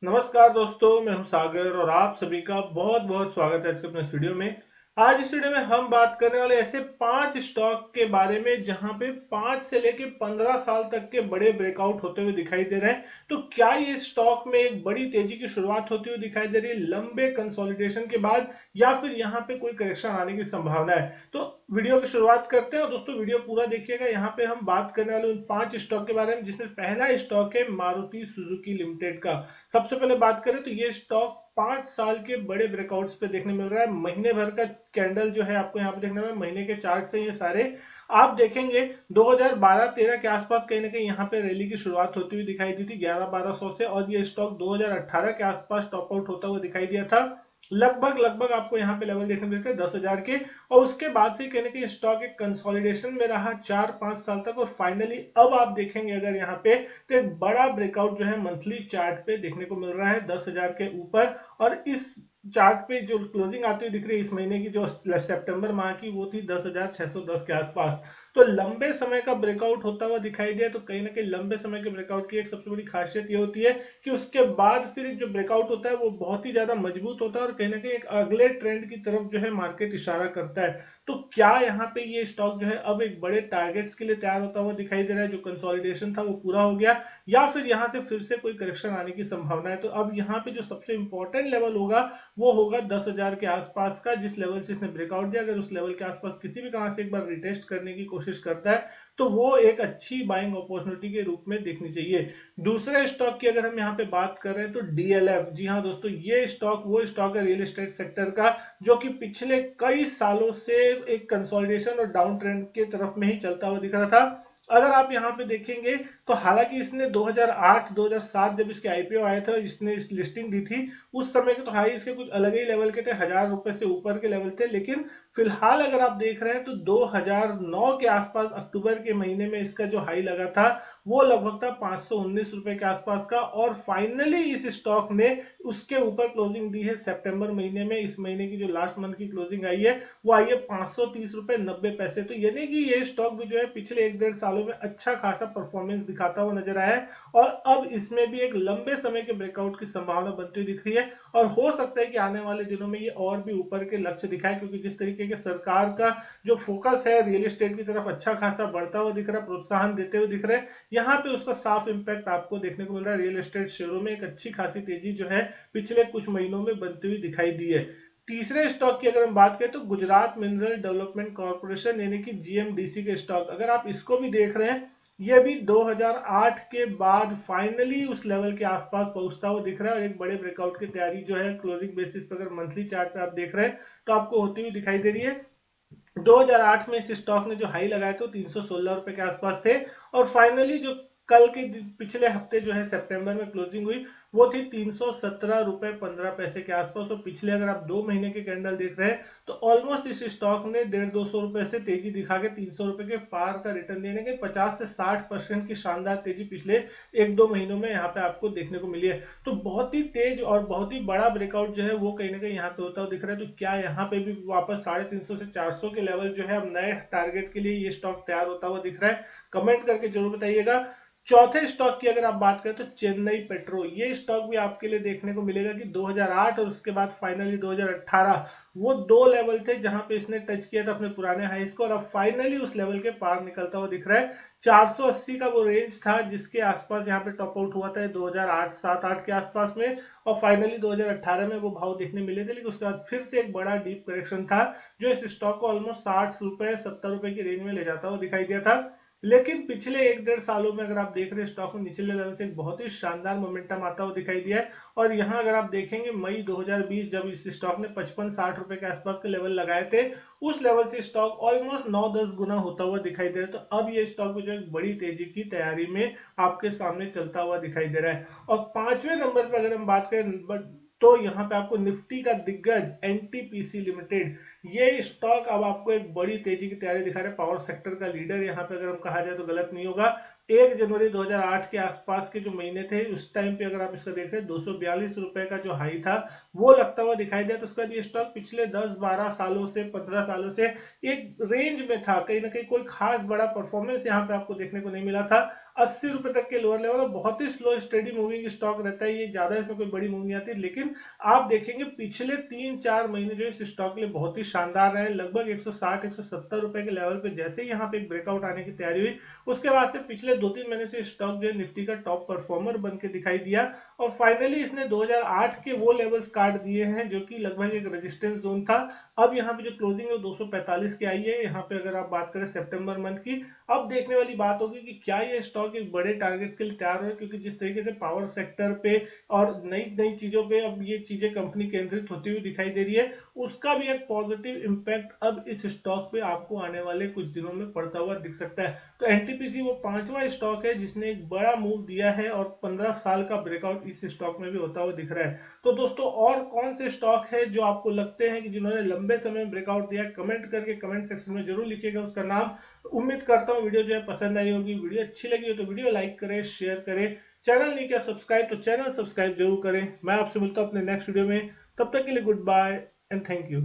नमस्कार दोस्तों, मैं हूं सागर और आप सभी का बहुत बहुत स्वागत है आज के अपने इस वीडियो में। आज इस वीडियो में हम बात करने वाले ऐसे 5 स्टॉक के बारे में जहां पे 5 से लेके 15 साल तक के बड़े ब्रेकआउट होते हुए दिखाई दे रहे हैं। तो क्या ये स्टॉक में एक बड़ी तेजी की शुरुआत होती हुई दिखाई दे रही है लंबे कंसोलिडेशन के बाद, या फिर यहाँ पे कोई करेक्शन आने की संभावना है? तो वीडियो की शुरुआत करते हैं और दोस्तों वीडियो पूरा देखिएगा। यहाँ पे हम बात करने वाले उन 5 स्टॉक के बारे में जिसमें पहला स्टॉक है मारुति सुजुकी लिमिटेड का। सबसे पहले बात करें तो ये स्टॉक 5 साल के बड़े ब्रेकआउट्स पे देखने मिल रहा है। महीने भर का कैंडल जो है आपको यहाँ पे देखने में, महीने के चार्ट से ये सारे आप देखेंगे 2012-13 के आसपास कहीं ना कहीं यहाँ पे रैली की शुरुआत होती हुई दिखाई दी थी 11-1200 से, और ये स्टॉक 2018 के आसपास टॉप आउट होता हुआ दिखाई दिया था। लगभग लगभग आपको यहाँ पे लेवल देखने मिलते हैं 10,000 के, और उसके बाद से कहने के स्टॉक एक कंसोलिडेशन में रहा 4-5 साल तक, और फाइनली अब आप देखेंगे अगर यहाँ पे तो एक बड़ा ब्रेकआउट जो है मंथली चार्ट पे देखने को मिल रहा है 10,000 के ऊपर। और इस चार्ट पे जो क्लोजिंग आती हुई दिख रही है इस महीने की, जो सितंबर माह की, वो थी 10,610 के आसपास। तो लंबे समय का ब्रेकआउट होता हुआ दिखाई दिया। तो कहीं ना कहीं लंबे समय के ब्रेकआउट की एक सबसे बड़ी खासियत ये होती है कि उसके बाद फिर जो ब्रेकआउट होता है वो बहुत ही ज्यादा मजबूत होता है और कहीं ना कहीं एक अगले ट्रेंड की तरफ जो है मार्केट इशारा करता है। तो क्या यहाँ पे ये स्टॉक जो है अब एक बड़े टारगेट्स के लिए तैयार होता हुआ दिखाई दे रहा है? जो कंसोलिडेशन था वो पूरा हो गया, या फिर यहाँ से फिर से कोई करेक्शन आने की संभावना है? तो अब यहाँ पे जो सबसे इंपॉर्टेंट लेवल होगा वो होगा 10,000 के आसपास का, जिस लेवल से इसने ब्रेकआउट दिया। अगर उस लेवल के आसपास किसी भी कारण से एक बार रिटेस्ट करने की कोशिश करता है तो वो एक अच्छी बाइंग अपॉर्चुनिटी के रूप में देखनी चाहिए। दूसरे स्टॉक की अगर हम यहाँ पे बात कर रहे हैं तो डीएलएफ, जी हाँ दोस्तों, ये स्टॉक वो स्टॉक है रियल एस्टेट सेक्टर का जो कि पिछले कई सालों से एक कंसोलिडेशन और डाउन ट्रेंड के तरफ में ही चलता हुआ दिख रहा था। अगर आप यहाँ पे देखेंगे तो हालांकि इसने 2008-2007 जब इसके आईपीओ आया था, इसने इस लिस्टिंग दी थी, उस समय के तो हाई इसके कुछ अलग ही लेवल के थे, 1,000 रुपए से ऊपर के लेवल थे। लेकिन फिलहाल अगर आप देख रहे हैं तो 2009 के आसपास अक्टूबर के महीने में इसका जो हाई लगा था वो लगभग था 519 रुपए के आसपास का, और फाइनली इस स्टॉक ने उसके ऊपर क्लोजिंग दी है सितंबर महीने में। इस महीने की जो लास्ट मंथ की क्लोजिंग आई है वो आई है 530 रुपए 90 पैसे। तो यानी कि ये स्टॉक भी जो है पिछले 1-1.5 सालों में अच्छा खासा परफॉर्मेंस दिखाता हुआ नजर आया है, और अब इसमें भी एक लंबे समय के ब्रेकआउट की संभावना बनती हुई दिख रही है। और हो सकता है कि आने वाले दिनों में ये और भी ऊपर के लक्ष्य दिखाए, क्योंकि जिस तरीके के सरकार का जो फोकस है रियल एस्टेट की तरफ अच्छा खासा बढ़ता हुआ दिख रहा है, प्रोत्साहन देते हुए दिख रहे हैं, यहाँ पे उसका साफ इंपैक्ट आपको देखने को मिल रहा है। रियल एस्टेट शेयरों में एक अच्छी खासी तेजी जो है पिछले कुछ महीनों में बनती हुई दिखाई दी है। तीसरे स्टॉक की अगर हम बात करें तो गुजरात मिनरल डेवलपमेंट कॉर्पोरेशन यानी कि जीएमडीसी के स्टॉक, अगर आप इसको भी देख रहे हैं, ये भी 2008 के बाद फाइनली उस लेवल के आसपास पहुंचता हुआ दिख रहा है, और एक बड़े ब्रेकआउट की तैयारी जो है क्लोजिंग बेसिस पर अगर मंथली चार्ट पे आप देख रहे हैं तो आपको होती हुई दिखाई दे रही है। 2008 में इस स्टॉक ने जो हाई लगाए थे 316 रुपए के आसपास थे, और फाइनली जो कल के पिछले हफ्ते जो है सितंबर में क्लोजिंग हुई वो थी 317 रुपए 15 पैसे के आसपास। और पिछले अगर आप 2 महीने के कैंडल देख रहे हैं तो ऑलमोस्ट इस स्टॉक ने 150-200 रुपए से तेजी दिखा के 300 रुपए के पार का रिटर्न देने के 50 से 60% की शानदार तेजी पिछले 1-2 महीनों में यहाँ पे आपको देखने को मिली है। तो बहुत ही तेज और बहुत ही बड़ा ब्रेकआउट जो है वो कहीं ना कहीं यहाँ पे होता हुआ दिख रहा है। तो क्या यहाँ पे भी वापस 350 से 400 के लेवल जो है अब नए टारगेट के लिए ये स्टॉक तैयार होता हुआ दिख रहा है? कमेंट करके जरूर बताइएगा। चौथे स्टॉक की अगर आप बात करें तो चेन्नई पेट्रो, ये स्टॉक भी आपके लिए देखने को मिलेगा कि 2008 और उसके बाद फाइनली 2018 वो दो लेवल थे जहां पे इसने टच किया था अपने पुराने हाई को, और अब फाइनली उस लेवल के पार निकलता हुआ दिख रहा है। 480 का वो रेंज था जिसके आसपास यहाँ पे टॉप आउट हुआ था 2008-7-8 के आसपास में, और फाइनली 2018 में वो भाव देखने मिले थे। लेकिन उसके बाद फिर से एक बड़ा डीप करेक्शन था जो इस स्टॉक को ऑलमोस्ट 60 रुपए 70 रुपए की रेंज में ले जाता हुआ दिखाई दिया था। लेकिन पिछले 1-1.5 सालों में अगर आप देख रहे हैं स्टॉक में निचले लेवल से एक बहुत ही शानदार मोमेंटम आता हुआ दिखाई दिया है। और यहाँ अगर आप देखेंगे मई 2020 जब इस स्टॉक ने 55-60 रुपए के आसपास के लेवल लगाए थे, उस लेवल से स्टॉक ऑलमोस्ट 9-10 गुना होता हुआ दिखाई दे रहा है। तो अब ये स्टॉक जो एक बड़ी तेजी की तैयारी में आपके सामने चलता हुआ दिखाई दे रहा है। और 5वें नंबर पर अगर हम बात करें तो यहाँ पे आपको निफ्टी का दिग्गज एनटीपीसी लिमिटेड, ये स्टॉक अब आपको एक बड़ी तेजी की तैयारी दिखा रहा है। पावर सेक्टर का लीडर यहाँ पे अगर हम कहा जाए तो गलत नहीं होगा। 1 जनवरी 2008 के आसपास के जो महीने थे उस टाइम पे अगर आप इसका देख रहे हैं 242 रुपए का जो हाई था वो लगता हुआ दिखाई दिया। तो उसका ये स्टॉक पिछले 10-12 सालों से 15 सालों से एक रेंज में था, कहीं ना कहीं कोई खास बड़ा परफॉर्मेंस यहाँ पे आपको देखने को नहीं मिला था। 80 रुपए तक के लोअर लेवल, और बहुत ही स्लो स्टेडी मूविंग स्टॉक रहता है ये, ज्यादा इसमें कोई बड़ी मूव नहीं आती। लेकिन आप देखेंगे पिछले 3-4 महीने जो इस स्टॉक के लिए बहुत ही शानदार रहे, लगभग 160-170 रुपए के लेवल पे जैसे ही यहाँ पे एक ब्रेकआउट आने की तैयारी हुई, उसके बाद से पिछले 2-3 महीने से स्टॉक जो है निफ्टी का टॉप परफॉर्मर बन के दिखाई दिया। और फाइनली इसने 2008 के वो लेवल्स काट दिए हैं जो कि लगभग एक रेजिस्टेंस जोन था। अब यहाँ पे जो क्लोजिंग है 245 की आई है यहाँ पे, अगर आप बात करें सितंबर मंथ की। अब देखने वाली बात होगी कि क्या ये स्टॉक एक बड़े टारगेट्स के लिए तैयार हो है, क्योंकि जिस तरीके से पावर सेक्टर पे और नई नई चीजों पे अब ये चीजें कंपनी केंद्रित होती हुई दिखाई दे रही है, उसका भी एक पॉजिटिव इंपैक्ट अब इस स्टॉक पे आपको आने वाले कुछ दिनों में पड़ता हुआ दिख सकता है। तो एनटीपीसी वो 5वां स्टॉक है जिसने एक बड़ा मूव दिया है, और 15 साल का ब्रेकआउट इस स्टॉक में भी होता हुआ दिख रहा है। तो दोस्तों, और कौन से स्टॉक है जो आपको लगते हैं कि जिन्होंने लंबे समय में ब्रेकआउट दिया, कमेंट करके कमेंट सेक्शन में जरूर लिखिएगा उसका नाम। उम्मीद करता हूँ वीडियो जो है पसंद आई होगी। वीडियो अच्छी लगी हो तो वीडियो लाइक करें, शेयर करें। चैनल नहीं किया सब्सक्राइब तो चैनल सब्सक्राइब जरूर करें। मैं आपसे मिलता हूँ अपने नेक्स्ट वीडियो में, तब तक के लिए good bye and thank you.